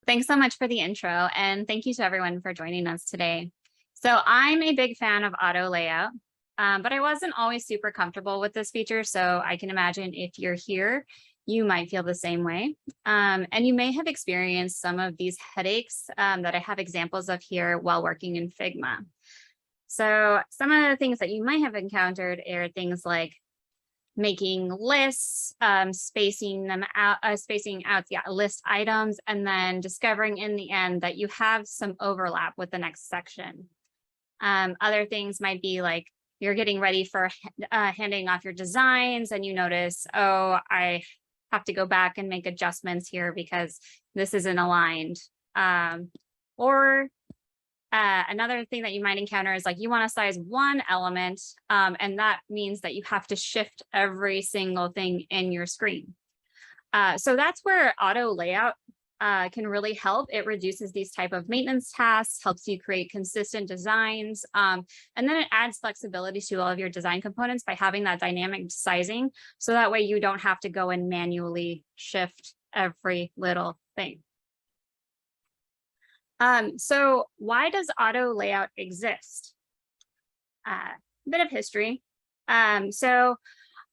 Thanks so much for the intro, and thank you to everyone for joining us today. So I'm a big fan of auto layout, but I wasn't always super comfortable with this feature. So I can imagine if you're here, you might feel the same way. And you may have experienced some of these headaches that I have examples of here while working in Figma. So some of the things that you might have encountered are things like making lists, spacing out list items, and then discovering in the end that you have some overlap with the next section. Other things might be like you're getting ready for handing off your designs and you notice, oh, I have to go back and make adjustments here because this isn't aligned. Or another thing that you might encounter is like you want to size one element, and that means that you have to shift every single thing in your screen. So that's where auto layout can really help. It reduces these type of maintenance tasks, helps you create consistent designs, and then it adds flexibility to all of your design components by having that dynamic sizing. So that way you don't have to go and manually shift every little thing. So why does auto layout exist? A bit of history. So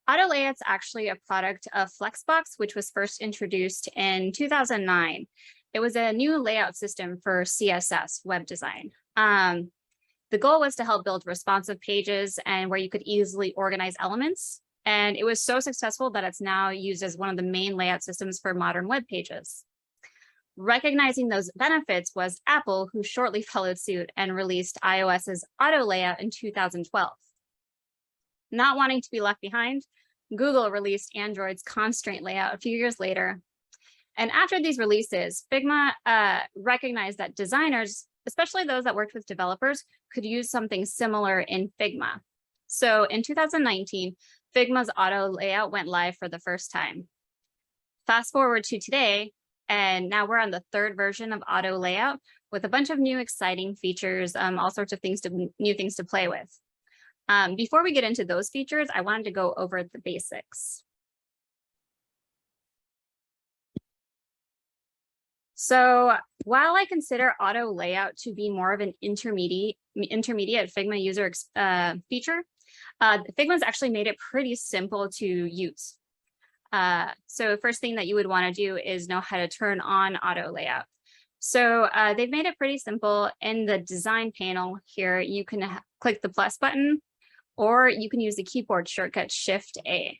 auto layout's actually a product of Flexbox, which was first introduced in 2009. It was a new layout system for CSS web design. The goal was to help build responsive pages and where you could easily organize elements. And it was so successful that it's now used as one of the main layout systems for modern web pages. Recognizing those benefits was Apple, who shortly followed suit and released iOS's auto layout in 2012. Not wanting to be left behind, Google released Android's constraint layout a few years later. And after these releases, Figma recognized that designers, especially those that worked with developers, could use something similar in Figma. So in 2019, Figma's auto layout went live for the first time. Fast forward to today, and now we're on the third version of auto layout with a bunch of new exciting features, all sorts of new things to play with. Before we get into those features, I wanted to go over the basics. So while I consider auto layout to be more of an intermediate Figma user feature, Figma's actually made it pretty simple to use. So first thing that you would want to do is know how to turn on auto layout. So they've made it pretty simple. In the design panel here, you can click the plus button, or you can use the keyboard shortcut Shift-A.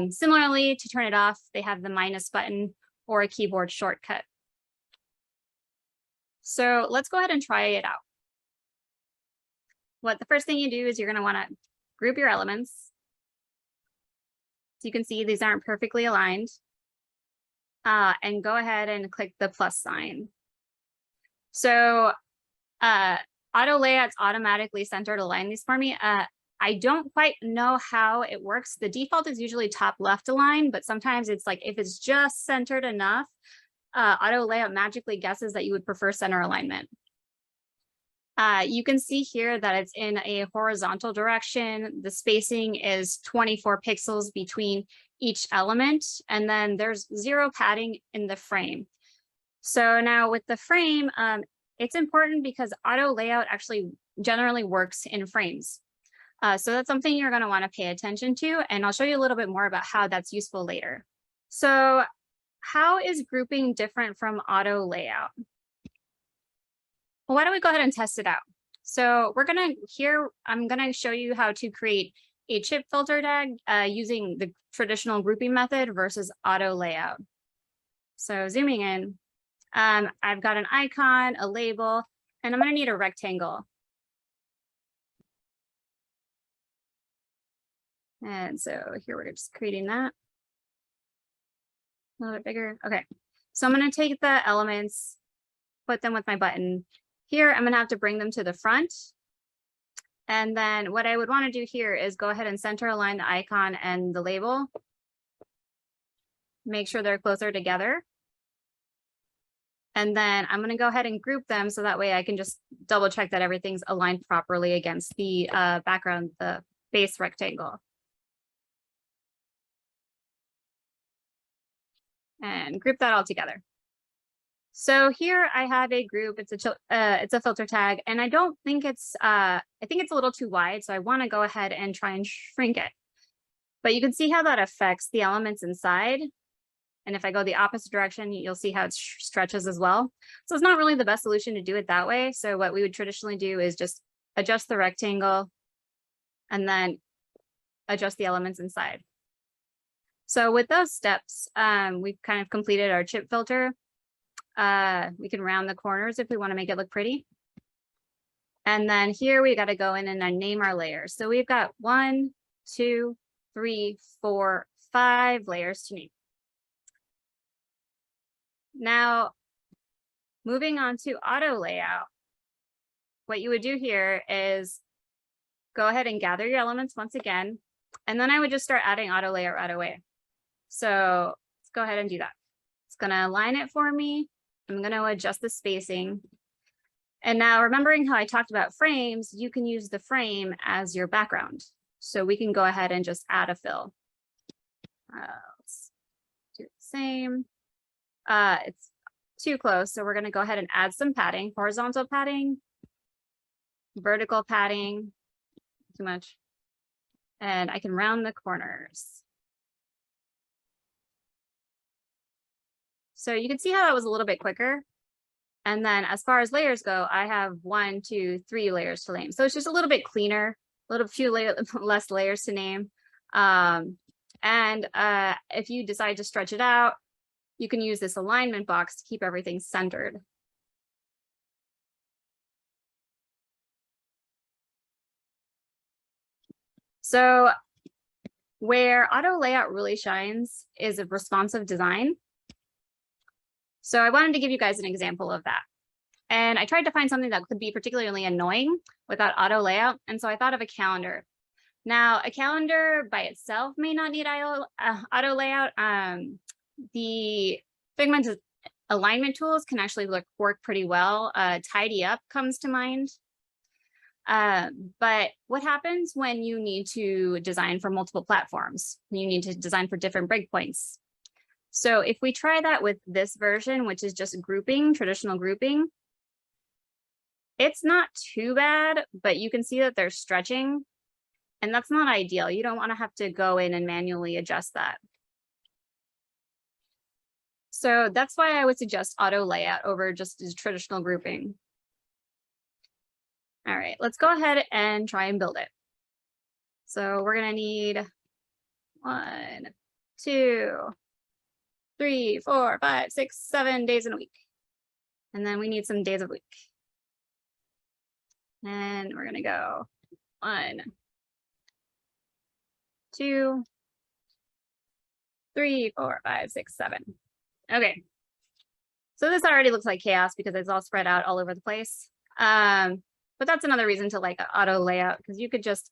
Similarly, to turn it off, they have the minus button or a keyboard shortcut. So let's go ahead and try it out. The first thing you do is you're going to want to group your elements. So you can see these aren't perfectly aligned. And go ahead and click the plus sign. So auto layout's automatically centered align these for me. I don't quite know how it works. The default is usually top left align, but sometimes it's like if it's just centered enough, auto layout magically guesses that you would prefer center alignment. You can see here that it's in a horizontal direction. The spacing is 24 pixels between each element, and then there's 0 padding in the frame. So now with the frame, it's important because auto layout actually generally works in frames. So that's something you're going to want to pay attention to, and I'll show you a little bit more about how that's useful later. So how is grouping different from auto layout? Well, why don't we go ahead and test it out? So I'm going to show you how to create a chip filter tag using the traditional grouping method versus auto layout. So zooming in, I've got an icon, a label, and I'm going to need a rectangle. And so here we're just creating that a little bit bigger. Okay, so I'm going to take the elements, put them with my button. Here, I'm going to have to bring them to the front. And then what I would want to do here is go ahead and center align the icon and the label. Make sure they're closer together. And then I'm going to go ahead and group them so that way I can just double check that everything's aligned properly against the background, the base rectangle. And group that all together. So here I have a group, it's a filter tag, and I don't think I think it's a little too wide, so I want to go ahead and try and shrink it. But you can see how that affects the elements inside. And if I go the opposite direction, you'll see how it stretches as well. So it's not really the best solution to do it that way. So what we would traditionally do is just adjust the rectangle and then adjust the elements inside. So with those steps, we've kind of completed our chip filter. We can round the corners if we want to make it look pretty. And then here we got to go in and then name our layers. So we've got 1, 2, 3, 4, 5 layers to name. Now, moving on to auto layout, what you would do here is go ahead and gather your elements once again, and then I would just start adding auto layout right away. So let's go ahead and do that. It's going to align it for me. I'm going to adjust the spacing. And now remembering how I talked about frames, you can use the frame as your background. So we can go ahead and just add a fill. Let's do the same. It's too close, so we're going to go ahead and add some padding, horizontal padding, vertical padding, too much. And I can round the corners. So you can see how that was a little bit quicker. And then as far as layers go, I have 1, 2, 3 layers to name. So it's just a little bit cleaner, a little few less layers to name. If you decide to stretch it out, you can use this alignment box to keep everything centered. So where auto layout really shines is a responsive design. So I wanted to give you guys an example of that. And I tried to find something that could be particularly annoying without auto layout. And so I thought of a calendar. Now, a calendar by itself may not need auto layout. The Figma alignment tools can actually work pretty well. Tidy Up comes to mind. But what happens when you need to design for multiple platforms? You need to design for different breakpoints. So if we try that with this version, which is just grouping, traditional grouping, it's not too bad, but you can see that they're stretching, and that's not ideal. You don't want to have to go in and manually adjust that. So that's why I would suggest auto layout over just traditional grouping. All right, let's go ahead and try and build it. So we're going to need 1, 2, 3, 4, 5, 6, 7 days in a week. And then we need some days of week. And we're going to go 1, 2, 3, 4, 5, 6, 7. Okay. So this already looks like chaos because it's all spread out all over the place. But that's another reason to like auto layout, because you could just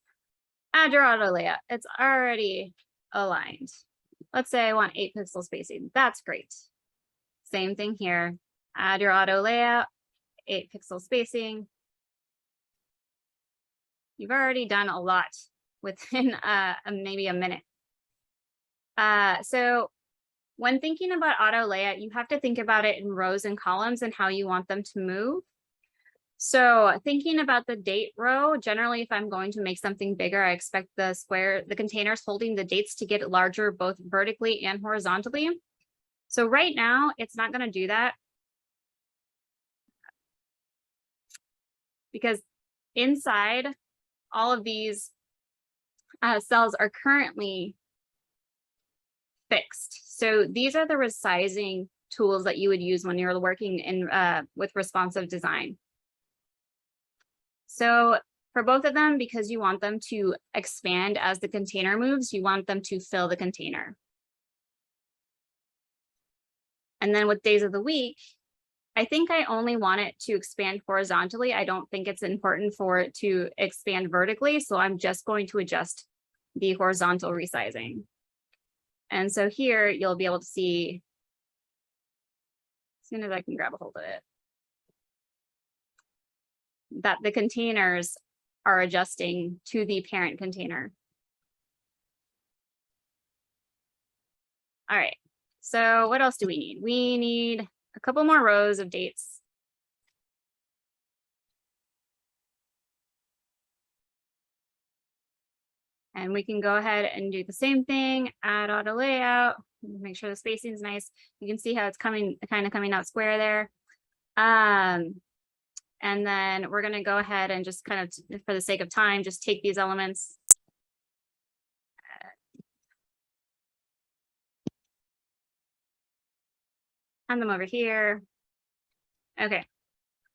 add your auto layout. It's already aligned. Let's say I want 8 pixel spacing. That's great. Same thing here. Add your auto layout, 8 pixel spacing. You've already done a lot within maybe a minute. So when thinking about auto layout, you have to think about it in rows and columns and how you want them to move. So thinking about the date row, generally, if I'm going to make something bigger, I expect the containers holding the dates to get larger, both vertically and horizontally. So right now, it's not going to do that because inside all of these cells are currently fixed. So these are the resizing tools that you would use when you're working in with responsive design. So for both of them, because you want them to expand as the container moves, you want them to fill the container. And then with days of the week, I think I only want it to expand horizontally. I don't think it's important for it to expand vertically. So I'm just going to adjust the horizontal resizing. And so here you'll be able to see, as soon as I can grab a hold of it, that the containers are adjusting to the parent container. All right, so what else do we need? We need a couple more rows of dates. And we can go ahead and do the same thing, add auto layout, make sure the spacing is nice. You can see how it's kind of coming out square there. And then we're going to go ahead and just kind of, for the sake of time, just take these elements. Hand them over here. Okay.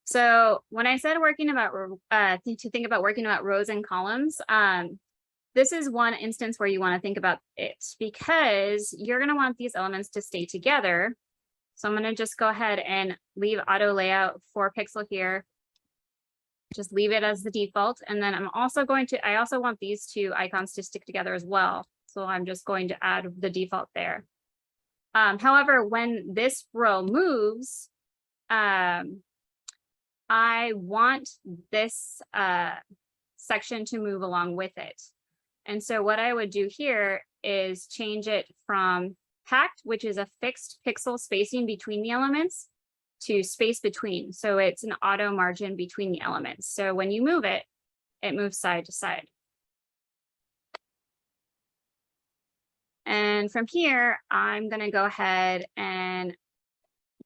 So when I said to think about working about rows and columns, this is one instance where you want to think about it because you're going to want these elements to stay together. So I'm going to just go ahead and leave auto layout 4 pixel here. Just leave it as the default. And then I also want these 2 icons to stick together as well. So I'm just going to add the default there. However, when this row moves, I want this section to move along with it. And so what I would do here is change it from packed, which is a fixed pixel spacing between the elements, to space between. So it's an auto margin between the elements. So when you move it, it moves side to side. And from here, I'm going to go ahead and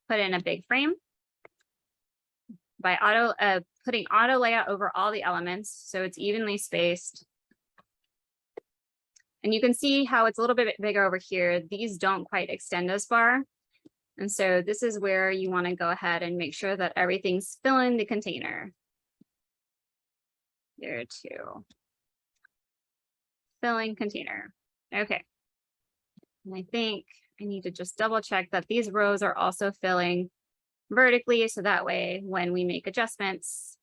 put in a big frame by putting auto layout over all the elements. So it's evenly spaced. And you can see how it's a little bit bigger over here. These don't quite extend as far. And so this is where you want to go ahead and make sure that everything's filling the container. There too. Filling container. Okay. And I think I need to just double check that these rows are also filling vertically. So that way, when we make adjustments,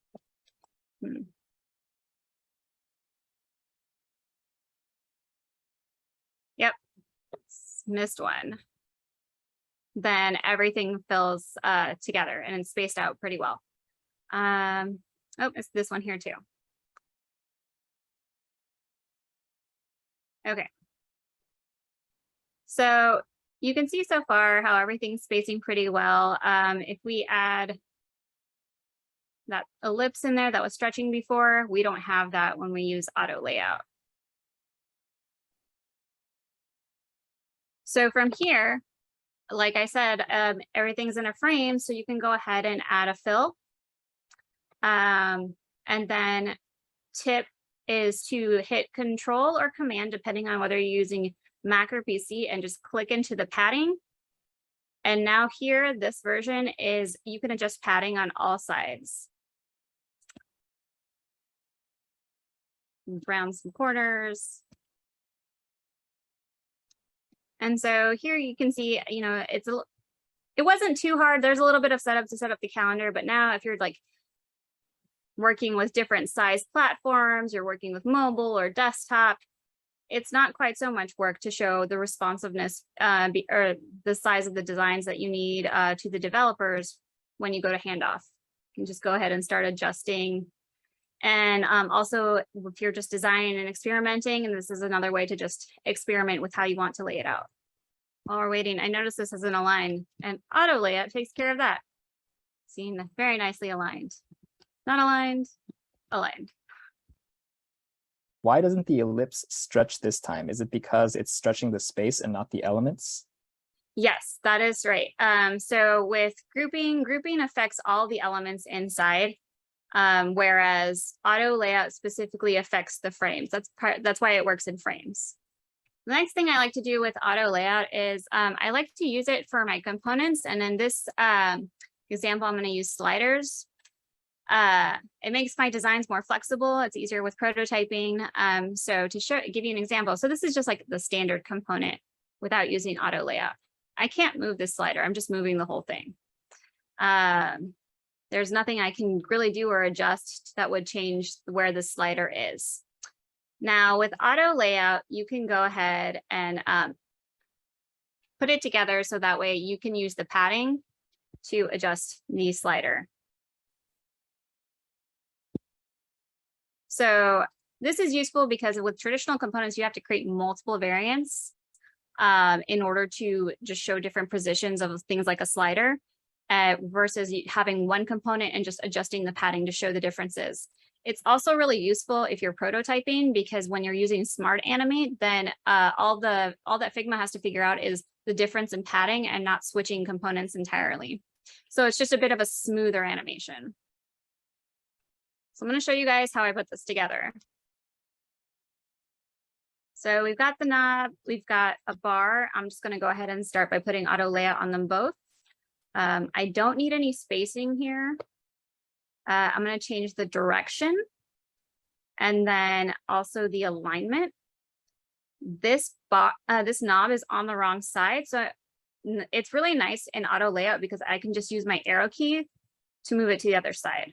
Yep, missed one. Then everything fills together and it's spaced out pretty well. Oh, it's this one here too. Okay. So you can see so far how everything's spacing pretty well. If we add that ellipse in there that was stretching before, we don't have that when we use auto layout. So from here, like I said, everything's in a frame, so you can go ahead and add a fill. And then tip is to hit Control or Command, depending on whether you're using Mac or PC, and just click into the padding. And now here, this version is, you can adjust padding on all sides. Round some corners. And so here you can see, you know, it wasn't too hard. There's a little bit of setup to set up the calendar, but now if you're like working with different size platforms, you're working with mobile or desktop, it's not quite so much work to show the responsiveness or the size of the designs that you need to the developers when you go to handoff. You can just go ahead and start adjusting. And also, if you're just designing and experimenting, and this is another way to just experiment with how you want to lay it out. While we're waiting, I noticed this isn't aligned, and auto layout takes care of that. Seeing very nicely aligned. Not aligned, aligned. Why doesn't the ellipse stretch this time? Is it because it's stretching the space and not the elements? Yes, that is right. So with grouping affects all the elements inside. Whereas auto layout specifically affects the frames. That's why it works in frames. The next thing I like to do with auto layout is I like to use it for my components. And in this example, I'm going to use sliders. It makes my designs more flexible. It's easier with prototyping. So to give you an example, so this is just like the standard component without using auto layout. I can't move this slider. I'm just moving the whole thing. There's nothing I can really do or adjust that would change where the slider is. Now with auto layout, you can go ahead and put it together so that way you can use the padding to adjust the slider. So this is useful because with traditional components, you have to create multiple variants in order to just show different positions of things like a slider. versus having one component and just adjusting the padding to show the differences. It's also really useful if you're prototyping, because when you're using Smart Animate, then all that Figma has to figure out is the difference in padding and not switching components entirely. So it's just a bit of a smoother animation. So I'm going to show you guys how I put this together. So we've got the knob, we've got a bar. I'm just going to go ahead and start by putting auto layout on them both. I don't need any spacing here. I'm going to change the direction and then also the alignment. This knob is on the wrong side, so it's really nice in auto layout because I can just use my arrow key to move it to the other side.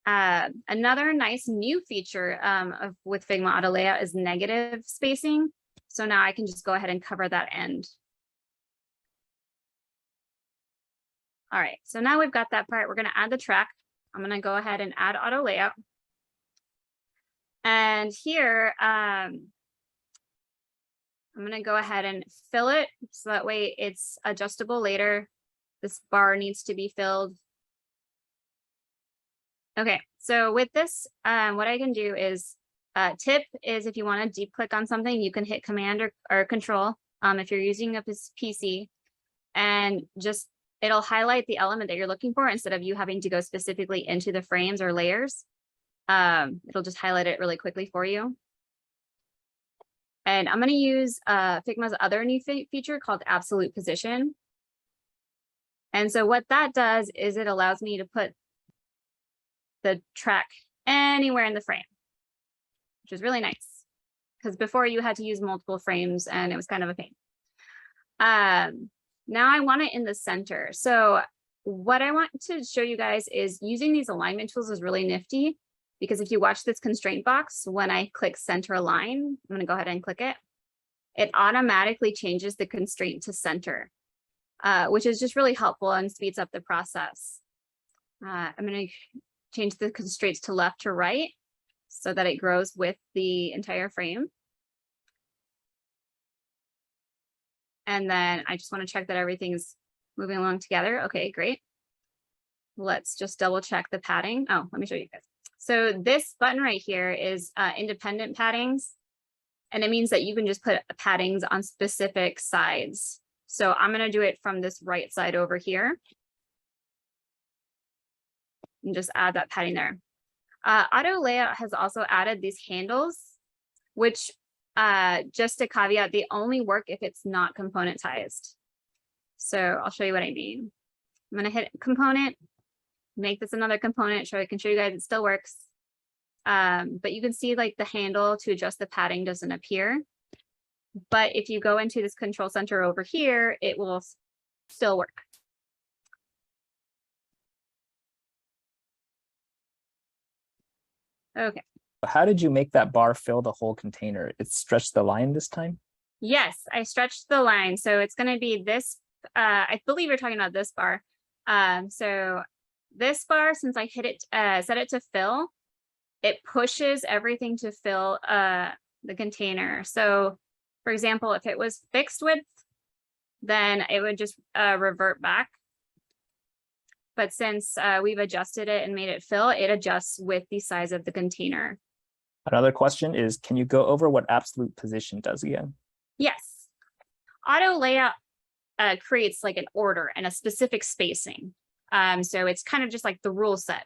Another nice new feature with Figma auto layout is negative spacing. So now I can just go ahead and cover that end. All right, so now we've got that part. We're going to add the track. I'm going to go ahead and add auto layout. And here, I'm going to go ahead and fill it so that way it's adjustable later. This bar needs to be filled. Okay, so with this, what I can do is, tip is if you want to deep click on something, you can hit Command or Control if you're using a PC, and just it'll highlight the element that you're looking for instead of you having to go specifically into the frames or layers. It'll just highlight it really quickly for you. And I'm going to use Figma's other new feature called Absolute Position. And so what that does is it allows me to put the track anywhere in the frame, which is really nice because before you had to use multiple frames and it was kind of a pain. Now I want it in the center. So what I want to show you guys is using these alignment tools is really nifty, because if you watch this constraint box, when I click center align, I'm going to go ahead and click it. It automatically changes the constraint to center, which is just really helpful and speeds up the process. I'm going to change the constraints to left to right so that it grows with the entire frame. And then I just want to check that everything's moving along together. Okay, great. Let's just double check the padding. Oh, let me show you guys. So this button right here is independent paddings. And it means that you can just put paddings on specific sides. So I'm going to do it from this right side over here. And just add that padding there. Auto Layout has also added these handles, which just a caveat, they only work if it's not componentized. So I'll show you what I mean. I'm going to hit component, make this another component, so I can show you guys it still works. But you can see like the handle to adjust the padding doesn't appear. But if you go into this control center over here, it will still work. Okay. How did you make that bar fill the whole container? It stretched the line this time? Yes, I stretched the line. So it's going to be this, I believe you're talking about this bar. So this bar, since I hit it, set it to fill, it pushes everything to fill the container. So for example, if it was fixed width, then it would just revert back. But since we've adjusted it and made it fill, it adjusts with the size of the container. Another question is, can you go over what absolute position does again? Yes. Auto layout creates like an order and a specific spacing. So it's kind of just like the rule set.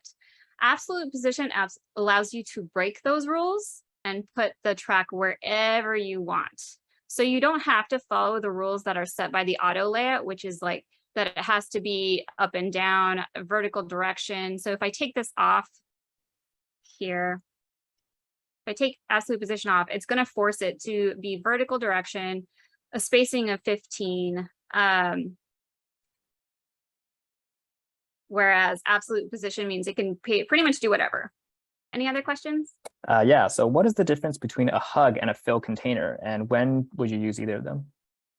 Absolute position allows you to break those rules and put the track wherever you want. So you don't have to follow the rules that are set by the auto layout, which is like that it has to be up and down, a vertical direction. So if I take this off here, if I take absolute position off, it's going to force it to be vertical direction, a spacing of 15. Whereas absolute position means it can pretty much do whatever. Any other questions? Yeah, so what is the difference between a hug and a fill container, and when would you use either of them?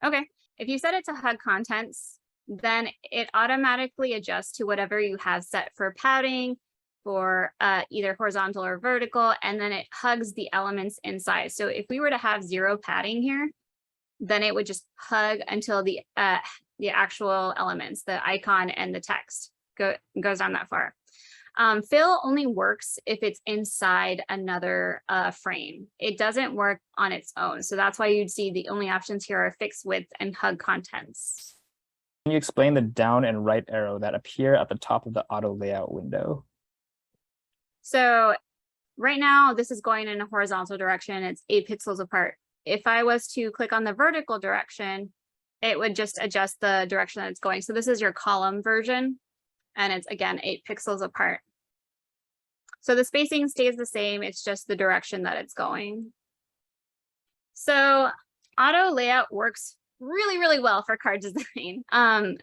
Okay, if you set it to hug contents, then it automatically adjusts to whatever you have set for padding, for either horizontal or vertical, and then it hugs the elements inside. So if we were to have 0 padding here, then it would just hug until the the actual elements, the icon and the text goes down that far. Fill only works if it's inside another frame. It doesn't work on its own. So that's why you'd see the only options here are fixed width and hug contents. Can you explain the down and right arrow that appear at the top of the auto layout window? So right now, this is going in a horizontal direction. It's 8 pixels apart. If I was to click on the vertical direction, it would just adjust the direction that it's going. So this is your column version, and it's again 8 pixels apart. So the spacing stays the same. It's just the direction that it's going. So auto layout works really, really well for card design.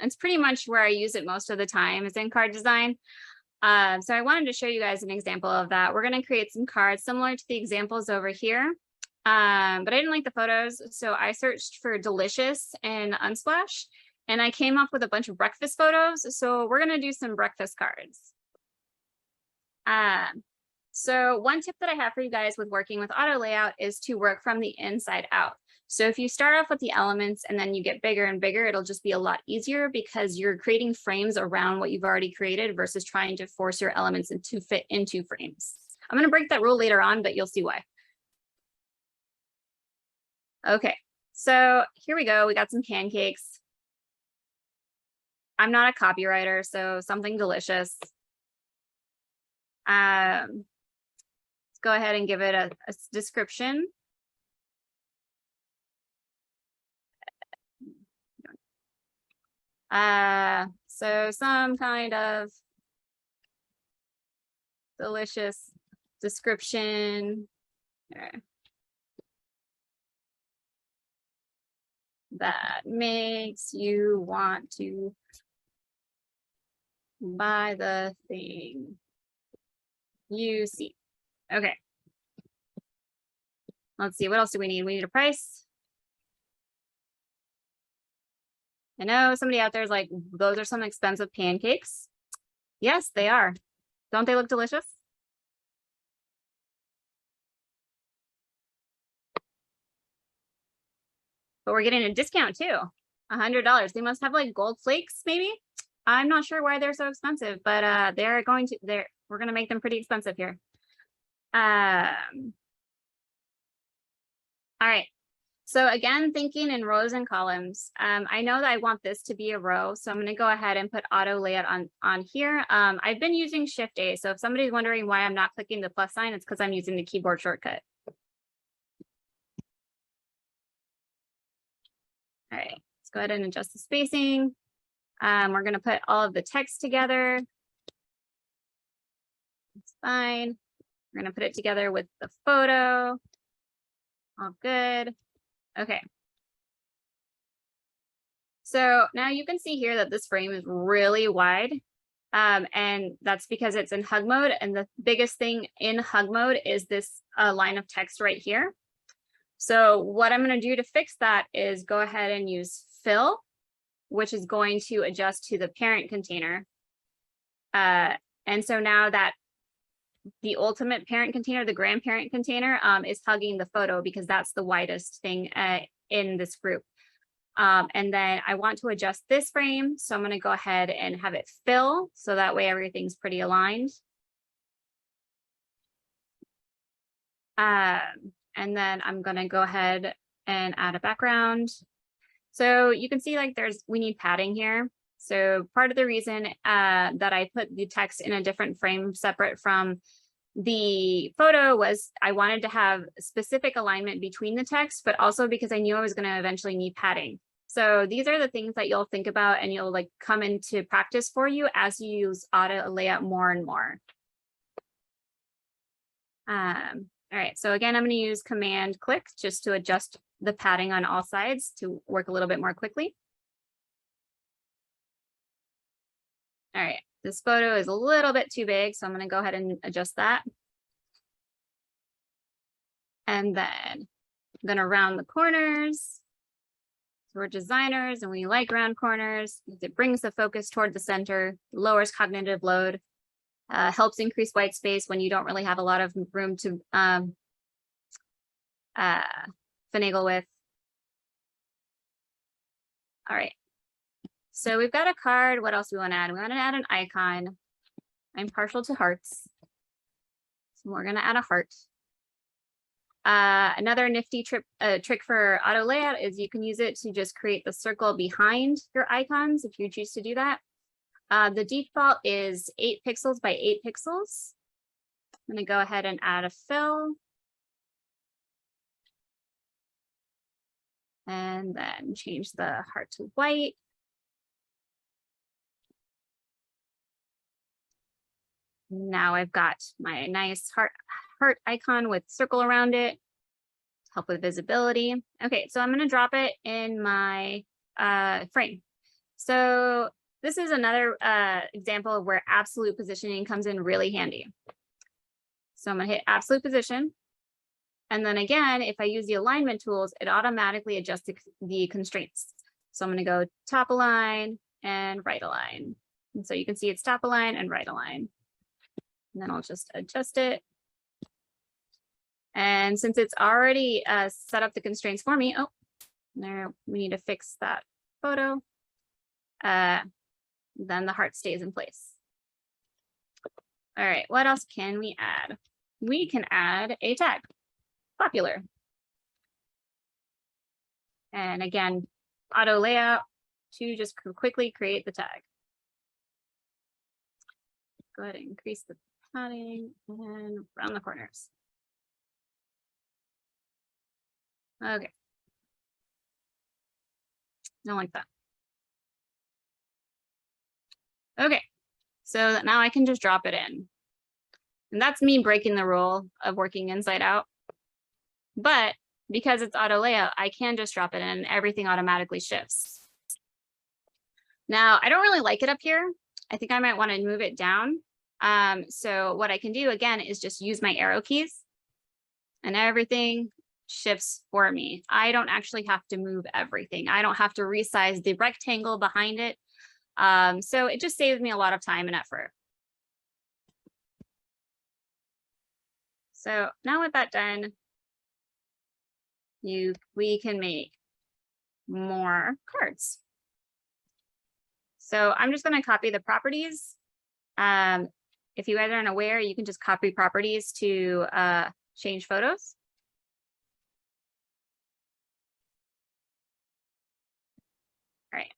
It's pretty much where I use it most of the time is in card design. So I wanted to show you guys an example of that. We're going to create some cards similar to the examples over here. But I didn't like the photos, so I searched for delicious and Unsplash, and I came up with a bunch of breakfast photos. So we're going to do some breakfast cards. So one tip that I have for you guys with working with auto layout is to work from the inside out. So if you start off with the elements and then you get bigger and bigger, it'll just be a lot easier because you're creating frames around what you've already created versus trying to force your elements to fit into frames. I'm going to break that rule later on, but you'll see why. Okay, so here we go. We got some pancakes. I'm not a copywriter, so something delicious. Let's go ahead and give it a description. So some kind of delicious description that makes you want to buy the thing you see. Okay. Let's see, what else do we need? We need a price. I know somebody out there is like, those are some expensive pancakes. Yes, they are. Don't they look delicious? But we're getting a discount too, $100. They must have like gold flakes, maybe. I'm not sure why they're so expensive, but we're going to make them pretty expensive here. All right. So again, thinking in rows and columns, I know that I want this to be a row, so I'm going to go ahead and put auto layout on here. I've been using Shift A, so if somebody's wondering why I'm not clicking the plus sign, it's because I'm using the keyboard shortcut. All right, let's go ahead and adjust the spacing. We're going to put all of the text together. It's fine. We're going to put it together with the photo. All good. Okay. So now you can see here that this frame is really wide. And that's because it's in hug mode. And the biggest thing in hug mode is this line of text right here. So what I'm going to do to fix that is go ahead and use fill, which is going to adjust to the parent container. And so now that the ultimate parent container, the grandparent container, is hugging the photo because that's the widest thing in this group. And then I want to adjust this frame. So I'm going to go ahead and have it fill. So that way everything's pretty aligned. And then I'm going to go ahead and add a background. So you can see like we need padding here. So part of the reason that I put the text in a different frame separate from the photo was I wanted to have specific alignment between the text, but also because I knew I was going to eventually need padding. So these are the things that you'll think about and you'll like come into practice for you as you use auto layout more and more. All right, so again, I'm going to use Command click just to adjust the padding on all sides to work a little bit more quickly. All right, this photo is a little bit too big, so I'm going to go ahead and adjust that. And then I'm going to round the corners. So we're designers and we like round corners. It brings the focus toward the center, lowers cognitive load, helps increase white space when you don't really have a lot of room to finagle with. All right. So we've got a card. What else do we want to add? We want to add an icon. I'm partial to hearts. So we're going to add a heart. Another nifty trick for auto layout is you can use it to just create the circle behind your icons if you choose to do that. The default is 8 pixels by 8 pixels. I'm going to go ahead and add a fill. And then change the heart to white. Now I've got my nice heart icon with circle around it to help with visibility. Okay, so I'm going to drop it in my frame. So this is another example of where absolute positioning comes in really handy. So I'm going to hit absolute position. And then again, if I use the alignment tools, it automatically adjusts the constraints. So I'm going to go top align and right align. And so you can see it's top align and right align. And then I'll just adjust it. And since it's already set up the constraints for me, oh, there, we need to fix that photo. Then the heart stays in place. All right, what else can we add? We can add a tag, popular. And again, auto layout to just quickly create the tag. Go ahead and increase the padding and round the corners. Okay. Don't like that. Okay, so now I can just drop it in. And that's me breaking the rule of working inside out. But because it's auto layout, I can just drop it in and everything automatically shifts. Now, I don't really like it up here. I think I might want to move it down. So what I can do again is just use my arrow keys and everything shifts for me. I don't actually have to move everything. I don't have to resize the rectangle behind it. So it just saves me a lot of time and effort. So now with that done, we can make more cards. So I'm just going to copy the properties. If you guys aren't aware, you can just copy properties to change photos. All right.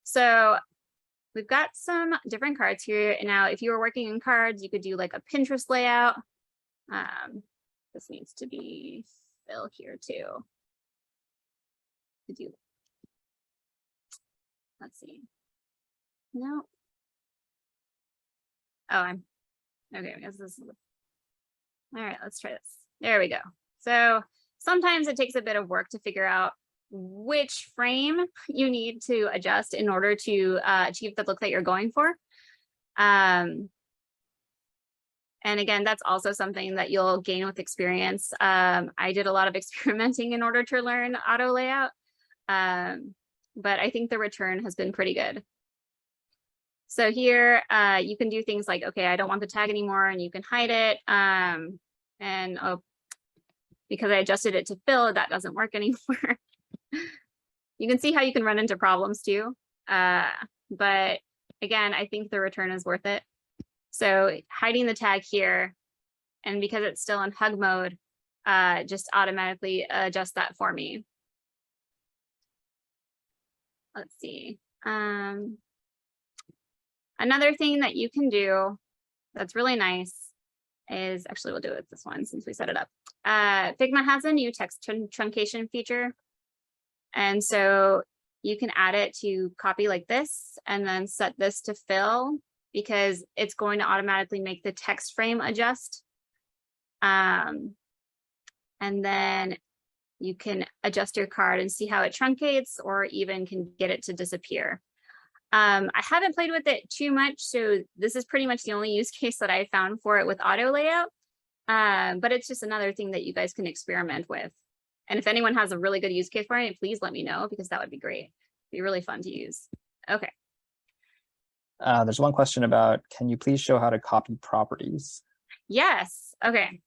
So we've got some different cards here. And now if you were working in cards, you could do like a Pinterest layout. This needs to be fill here too. Let's see. No. Oh, I'm okay. I guess this is all right. Let's try this. There we go. So sometimes it takes a bit of work to figure out which frame you need to adjust in order to achieve the look that you're going for. And again, that's also something that you'll gain with experience. I did a lot of experimenting in order to learn auto layout, but I think the return has been pretty good. So here you can do things like, okay, I don't want the tag anymore, and you can hide it. And oh, because I adjusted it to fill, that doesn't work anymore. You can see how you can run into problems too. But again, I think the return is worth it. So hiding the tag here, and because it's still in hug mode, just automatically adjust that for me. Let's see. Another thing that you can do that's really nice is, actually we'll do it with this one since we set it up. Figma has a new text truncation feature. And so you can add it to copy like this and then set this to fill, because it's going to automatically make the text frame adjust. And then you can adjust your card and see how it truncates, or even can get it to disappear. I haven't played with it too much, so this is pretty much the only use case that I found for it with auto layout. But it's just another thing that you guys can experiment with. And if anyone has a really good use case for it, please let me know, because that would be great. It'd be really fun to use. Okay. There's one question about, can you please show how to copy properties? Yes. Okay.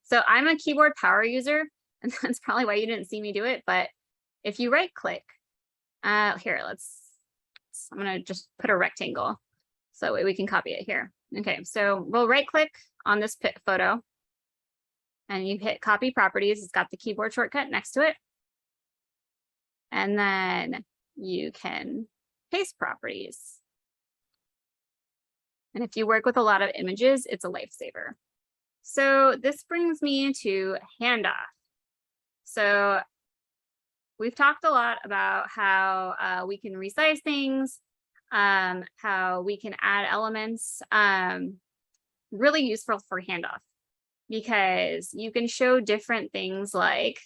So I'm a keyboard power user, and that's probably why you didn't see me do it. But if you right click, here, let's layouts. I'm going to just put a rectangle so that way we can copy it here. Okay, so we'll right click on this photo and you hit copy properties. It's got the keyboard shortcut next to it. And then you can paste properties. And if you work with a lot of images, it's a lifesaver. So this brings me to handoff. So we've talked a lot about how we can resize things, how we can add elements, really useful for handoff because you can show different things like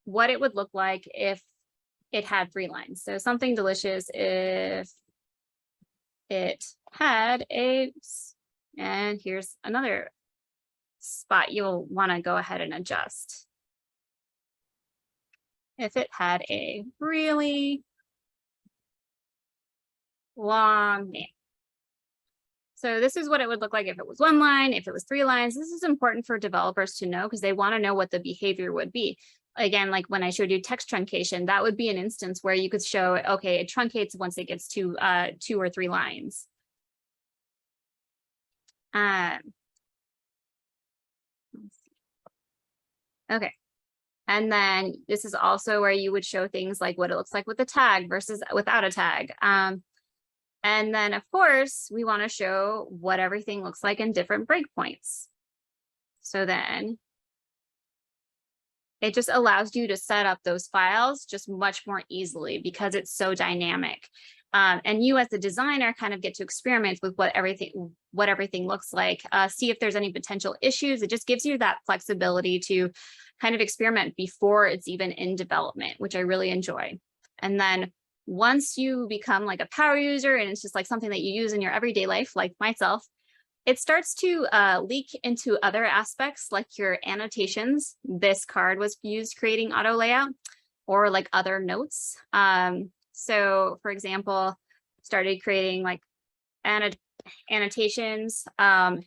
what it would look like if it had 3 lines. So something delicious if it had a, and here's another spot you'll want to go ahead and adjust. If it had a really long name. So this is what it would look like if it was 1 line, if it was 3 lines. This is important for developers to know because they want to know what the behavior would be. Again, like when I showed you text truncation, that would be an instance where you could show, okay, it truncates once it gets to 2 or 3 lines. Okay. And then this is also where you would show things like what it looks like with a tag versus without a tag. And then of course, we want to show what everything looks like in different breakpoints. So then it just allows you to set up those files just much more easily because it's so dynamic. And you as the designer kind of get to experiment with what everything looks like, see if there's any potential issues. It just gives you that flexibility to kind of experiment before it's even in development, which I really enjoy. And then once you become like a power user and it's just like something that you use in your everyday life, like myself, it starts to leak into other aspects like your annotations. This card was used creating auto layout or like other notes. So for example, started creating like annotations and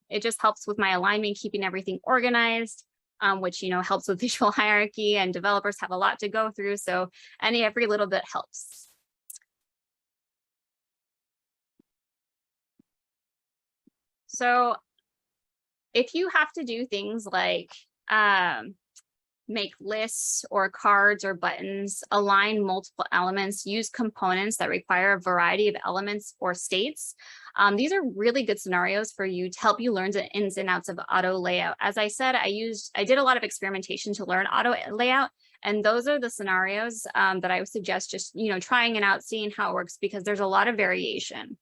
it just helps with my alignment, keeping everything organized, which, you know, helps with visual hierarchy and developers have a lot to go through. So every little bit helps. So if you have to do things like make lists or cards or buttons, align multiple elements, use components that require a variety of elements or states, these are really good scenarios for you to help you learn the ins and outs of auto layout. As I said, I did a lot of experimentation to learn auto layout, and those are the scenarios that I would suggest just, you know, trying it out, seeing how it works, because there's a lot of variation.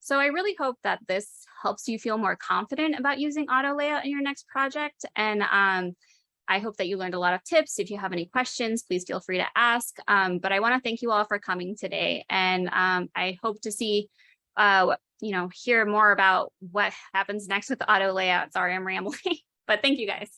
So I really hope that this helps you feel more confident about using auto layout in your next project. And I hope that you learned a lot of tips. If you have any questions, please feel free to ask. But I want to thank you all for coming today. And I hope to see, hear more about what happens next with auto layout. Sorry, I'm rambling, but thank you guys.